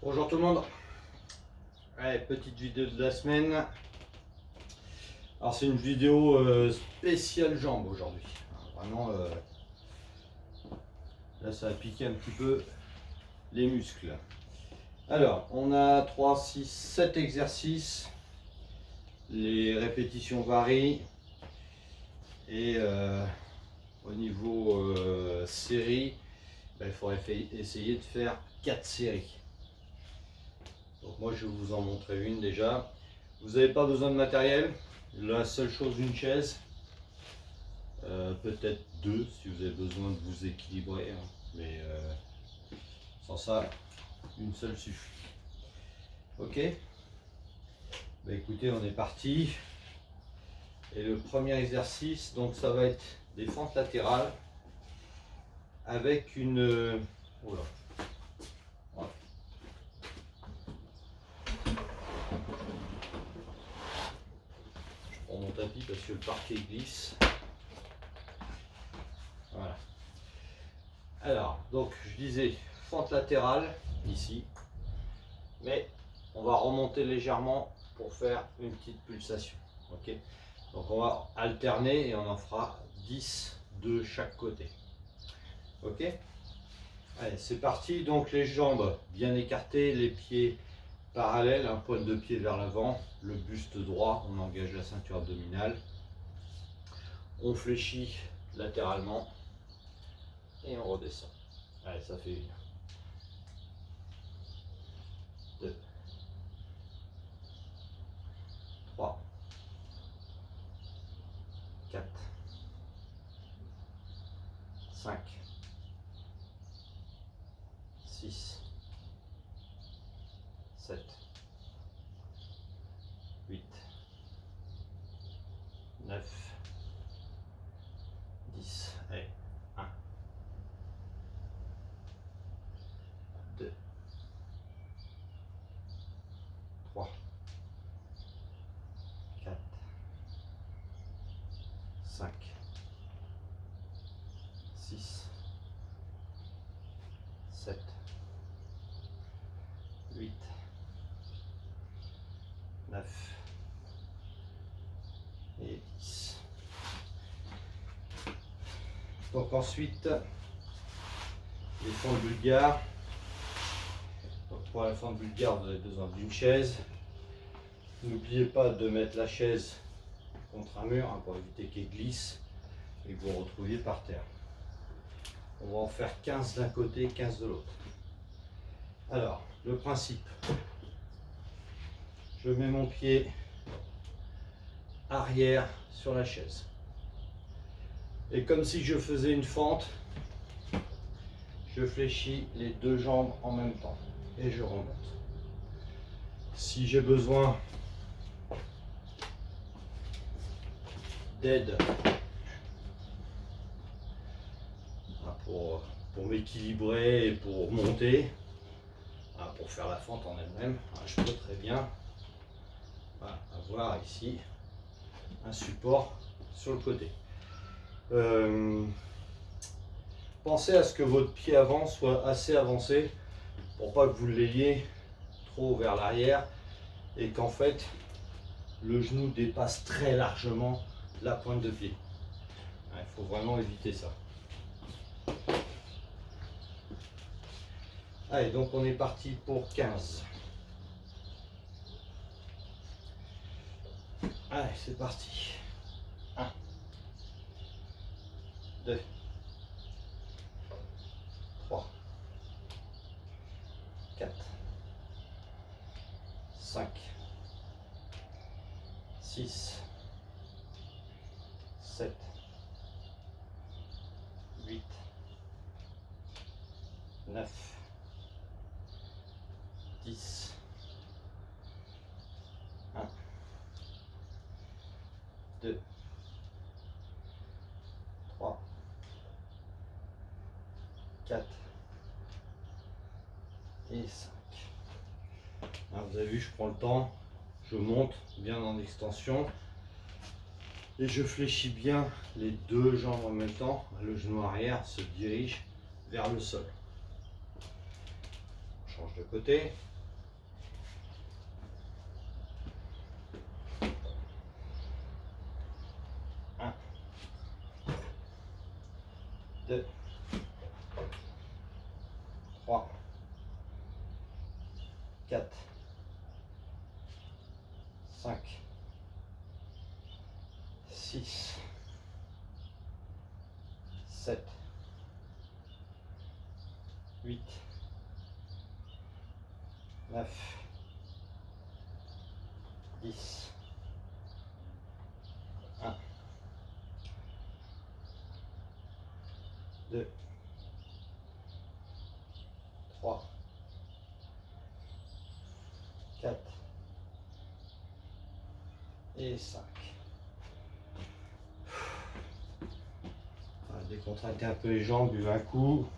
Bonjour tout le monde. Allez, petite vidéo de la semaine. Alors c'est une vidéo spéciale jambes aujourd'hui. Vraiment, là ça va piquer un petit peu les muscles. Alors, on a 3, 6, 7 exercices. Les répétitions varient. Et au niveau série, il faudrait essayer de faire 4 séries. Donc moi je vais vous en montrer une déjà. Vous n'avez pas besoin de matériel. La seule chose, une chaise. Peut-être deux si vous avez besoin de vous équilibrer. Hein. Mais sans ça, une seule suffit. Ok. Bah écoutez, on est parti. Et le premier exercice, donc ça va être des fentes latérales avec une... Oh là. Voilà. Je prends mon tapis parce que le parquet glisse. Voilà. Alors, donc je disais fente latérale ici, mais on va remonter légèrement pour faire une petite pulsation. Ok. Donc on va alterner et on en fera 10 de chaque côté. Ok. Allez, c'est parti. Donc les jambes bien écartées, les pieds parallèles, un pointe de pied vers l'avant, le buste droit, on engage la ceinture abdominale. On fléchit latéralement et on redescend. Allez, ça fait une. 2, 3, 4, 5, 6, 7, 8, 9, 10. Allez, 1, 2, 3, 4, 5, 6, 7, 8, 9 et 10. Donc ensuite, les fentes bulgares. Donc pour la fente bulgare, vous avez besoin d'une chaise. N'oubliez pas de mettre la chaise contre un mur hein, pour éviter qu'elle glisse et que vous vous retrouviez par terre. On va en faire 15 d'un côté, 15 de l'autre. Alors, le principe. Je mets mon pied arrière sur la chaise. Et comme si je faisais une fente, je fléchis les deux jambes en même temps et je remonte. Si j'ai besoin d'aide pour m'équilibrer et pour monter, pour faire la fente en elle-même, je peux très bien avoir ici un support sur le côté. Pensez à ce que votre pied avant soit assez avancé pour pas que vous l'ayez trop vers l'arrière et qu'en fait le genou dépasse très largement la pointe de pied. Il faut vraiment éviter ça. Allez, donc on est parti pour 15. Allez, c'est parti. 1, 2, 3, 4, 5, 6, 7, 8, 9, 10, 1, 2, 3, 4 et 5. Alors, vous avez vu, je prends le temps, je monte bien en extension et je fléchis bien les deux jambes en même temps. Le genou arrière se dirige vers le sol. On change de côté. 3, 4, 5, 6, 7, 8, 9, 10, 1, 2, 3, 4 et 5. On va décontracter un peu les jambes, buvez un coup.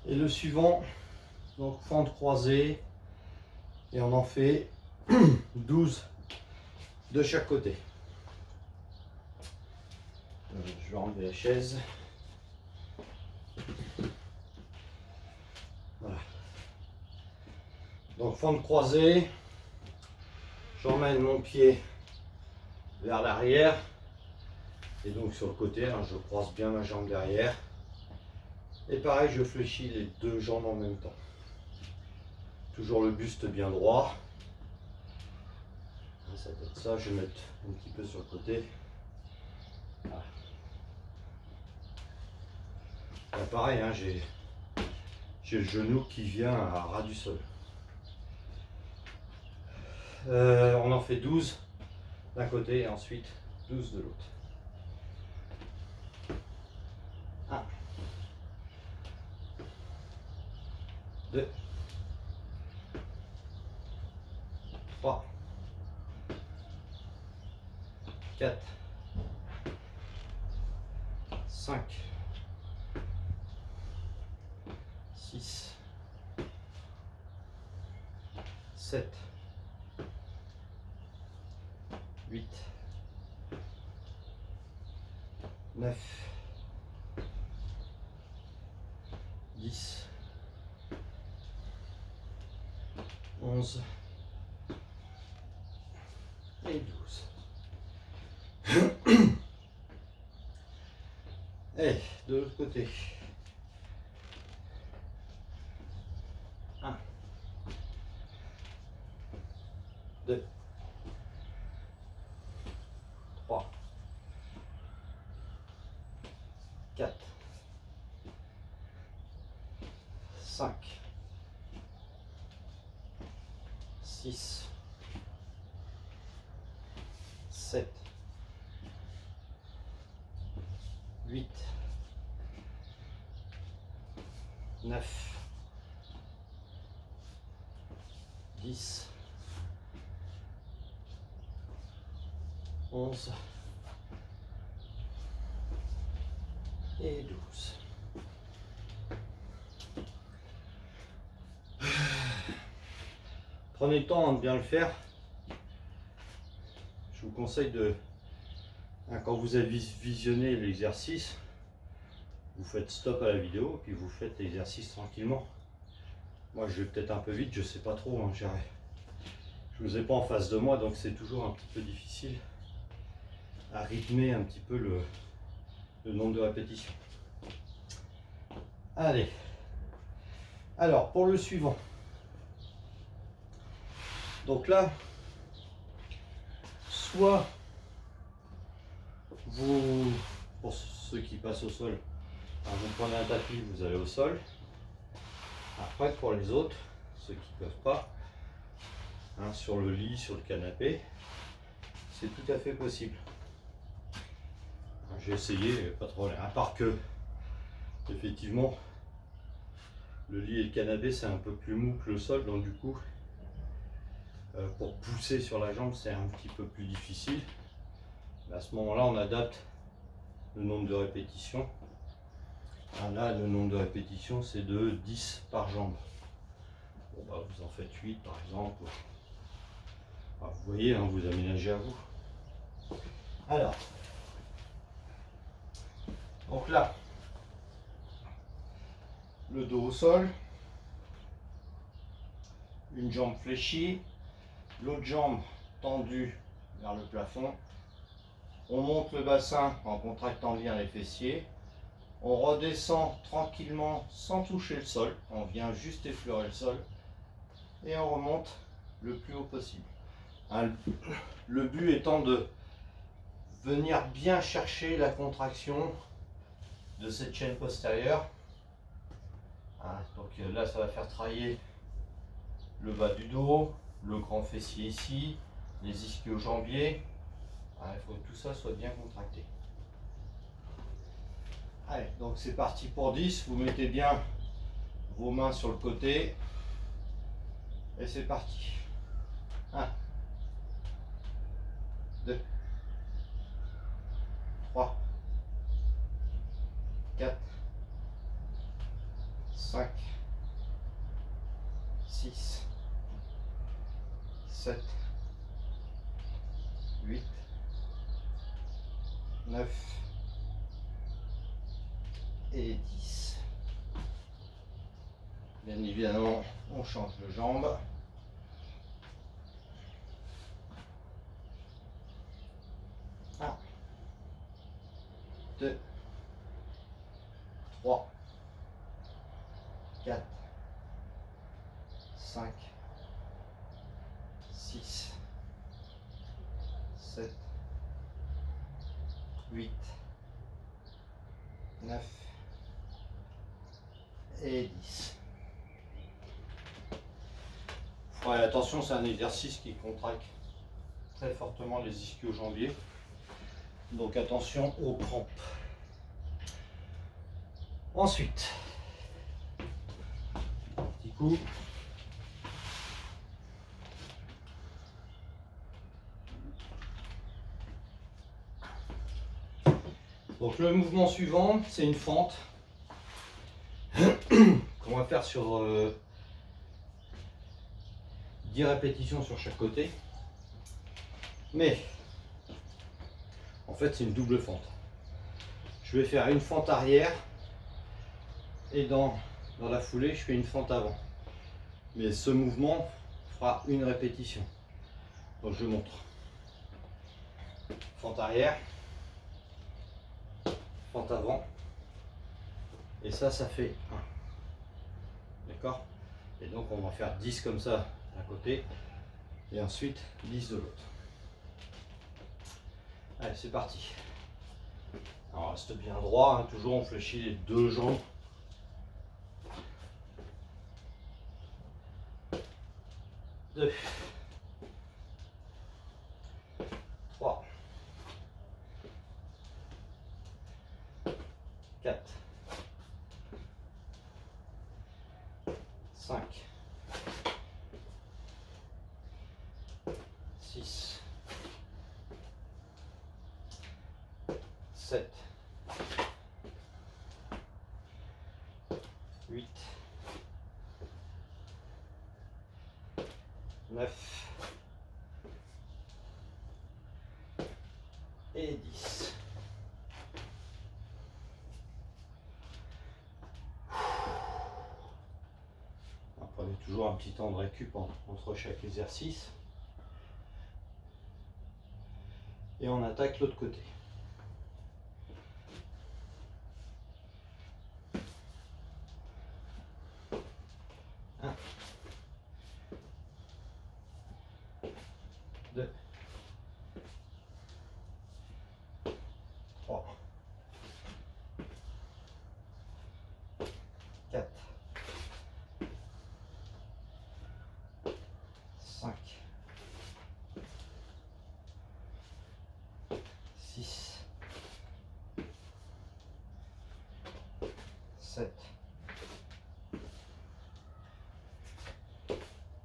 Et le suivant, donc fente croisée, et on en fait 12 de chaque côté. Je vais enlever la chaise. Voilà. Donc fente croisée, j'emmène mon pied vers l'arrière, et donc sur le côté, hein, je croise bien ma jambe derrière. Et pareil, je fléchis les deux jambes en même temps. Toujours le buste bien droit. Ça doit être ça, je vais mettre un petit peu sur le côté. Voilà. Là, pareil, hein, j'ai le genou qui vient à ras du sol. On en fait 12 d'un côté et ensuite 12 de l'autre. 1, 2, 3, 4, 5, 6, 7, 8, 9, 10, 11 et 12. Et de l'autre côté. 1, 2, 3, 4, 5, 6, 7, 8, 9, 10, 11 et 12. Prenez le temps de bien le faire. Je vous conseille de, quand vous avez visionné l'exercice, vous faites stop à la vidéo, puis vous faites l'exercice tranquillement. Moi je vais peut-être un peu vite, je sais pas trop, hein, je vous ai pas en face de moi, donc c'est toujours un petit peu difficile à rythmer un petit peu le nombre de répétitions. Allez, alors pour le suivant, donc là, soit vous, pour ceux qui passent au sol, vous prenez un tapis, vous allez au sol. Après, pour les autres, ceux qui ne peuvent pas, hein, sur le lit, sur le canapé, c'est tout à fait possible. J'ai essayé, pas de problème. À part que, effectivement, le lit et le canapé, c'est un peu plus mou que le sol, donc du coup, pour pousser sur la jambe, c'est un petit peu plus difficile. Mais à ce moment-là, on adapte le nombre de répétitions. Là, le nombre de répétitions, c'est de 10 par jambe. Bon, bah, vous en faites 8 par exemple. Vous voyez, hein, vous aménagez à vous. Alors, donc là, le dos au sol. une jambe fléchie, l'autre jambe tendue vers le plafond. On monte le bassin en contractant bien les fessiers. On redescend tranquillement sans toucher le sol. On vient juste effleurer le sol. Et on remonte le plus haut possible. Le but étant de venir bien chercher la contraction de cette chaîne postérieure. Donc là, ça va faire travailler le bas du dos, le grand fessier ici, les ischio-jambiers. Il faut que tout ça soit bien contracté. Allez, donc c'est parti pour 10. Vous mettez bien vos mains sur le côté. Et c'est parti. 1, 2, 3, 4, 5, 6, 7, 8, 9 et 10. Bien évidemment, on change de jambe. 1, 2, 3, 4, 5, 6, 7, 8, 9 et 10. Ouais, attention, c'est un exercice qui contracte très fortement les ischio-jambiers. Donc attention aux crampes. Ensuite, petit coup. Donc le mouvement suivant, c'est une fente qu'on va faire sur 10 répétitions sur chaque côté. Mais en fait, c'est une double fente. Je vais faire une fente arrière et dans la foulée, je fais une fente avant. Mais ce mouvement fera une répétition. Donc je montre. Fente arrière, fente avant. Et ça fait 1. D'accord? Et donc on va faire 10 comme ça d'un côté et ensuite 10 de l'autre. Allez, c'est parti. Alors, on reste bien droit, hein, toujours on fléchit les deux jambes. 2, 3, 4, 5, 6, 7, 8, 9 et 10. Prenez toujours un petit temps de récup entre chaque exercice. Et on attaque l'autre côté. 1, 2, 3, 4, 5, 6, 7,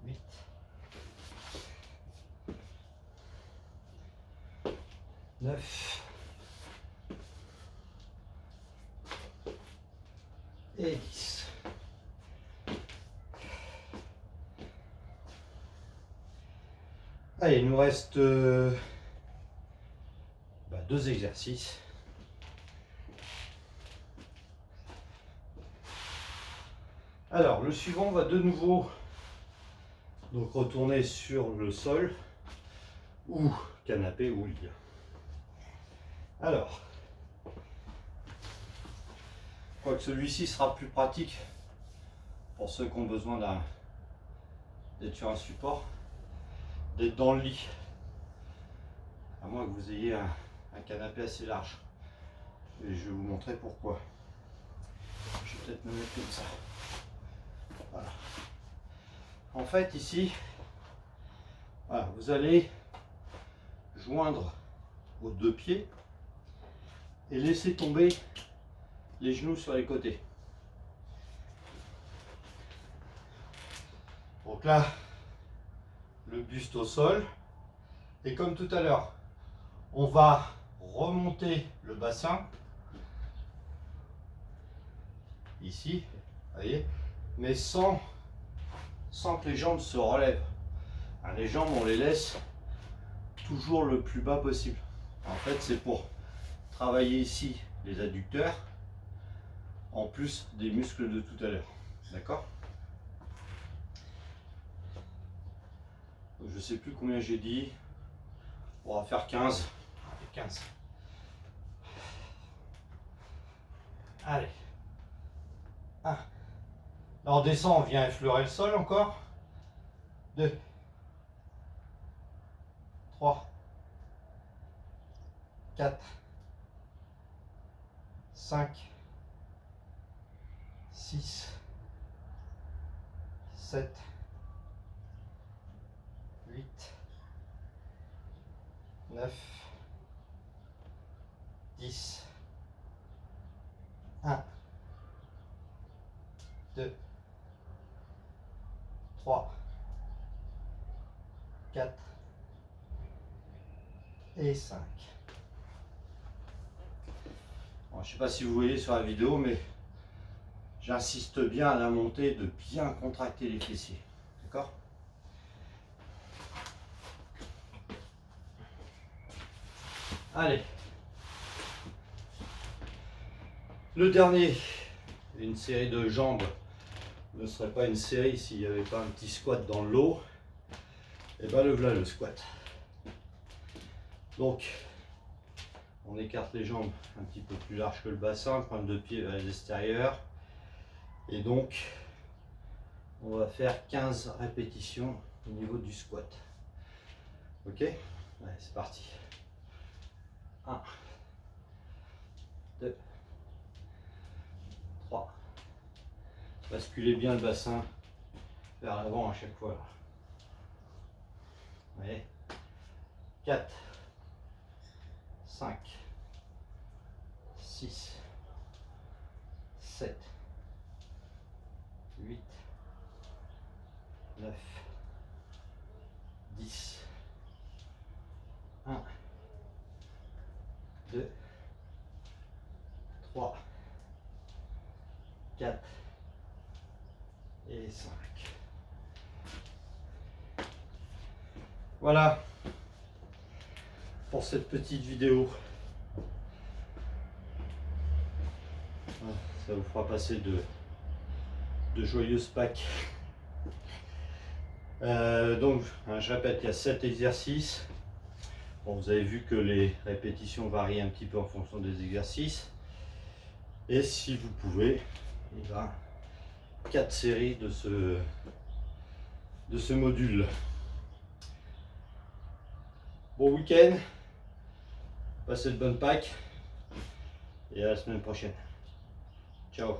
8, 9 et 10. Allez, il nous reste 2 exercices. Alors, le suivant va de nouveau Donc retourner sur le sol ou canapé ou lit. Alors, je crois que celui-ci sera plus pratique pour ceux qui ont besoin d'être sur un support, d'être dans le lit. À moins que vous ayez un canapé assez large. Et je vais vous montrer pourquoi. Je vais peut-être me mettre comme ça. Voilà. En fait, ici, voilà, vous allez joindre vos deux pieds et laisser tomber les genoux sur les côtés. Donc là, le buste au sol. Et comme tout à l'heure, on va remonter le bassin. Ici, vous voyez, mais sans que les jambes se relèvent. Hein, les jambes, on les laisse toujours le plus bas possible. En fait, c'est pour travailler ici les adducteurs, en plus des muscles de tout à l'heure. D'accord? Je ne sais plus combien j'ai dit. On va faire 15. Allez, 15. Allez. 1. Là, on descend, on vient effleurer le sol encore. 2. 3. 4. 5. 6. 7. 8. 9. 10. 1. 2. 3. 4. Et 5. Bon, je ne sais pas si vous voyez sur la vidéo, mais j'insiste bien à la montée de bien contracter les fessiers. D'accord? Allez. Le dernier, une série de jambes ne serait pas une série s'il n'y avait pas un petit squat dans le lot. Et bien le voilà le squat. Donc, on écarte les jambes un petit peu plus large que le bassin, pointe de pied vers l'extérieur. Et donc, on va faire 15 répétitions au niveau du squat. Ok? Allez, c'est parti. 1, 2, 3. Basculez bien le bassin vers l'avant à chaque fois. Allez. 4, 5, 6, 7, 8, 9, 10, 1, 2, 3, 4 et 5. Voilà pour cette petite vidéo. Ça vous fera passer de joyeuses Pâques. Donc, je répète, il y a 7 exercices. Bon, vous avez vu que les répétitions varient un petit peu en fonction des exercices. Et si vous pouvez, il y a 4 séries de ce module. Bon week-end, passez de bonnes Pâques et à la semaine prochaine. Ciao.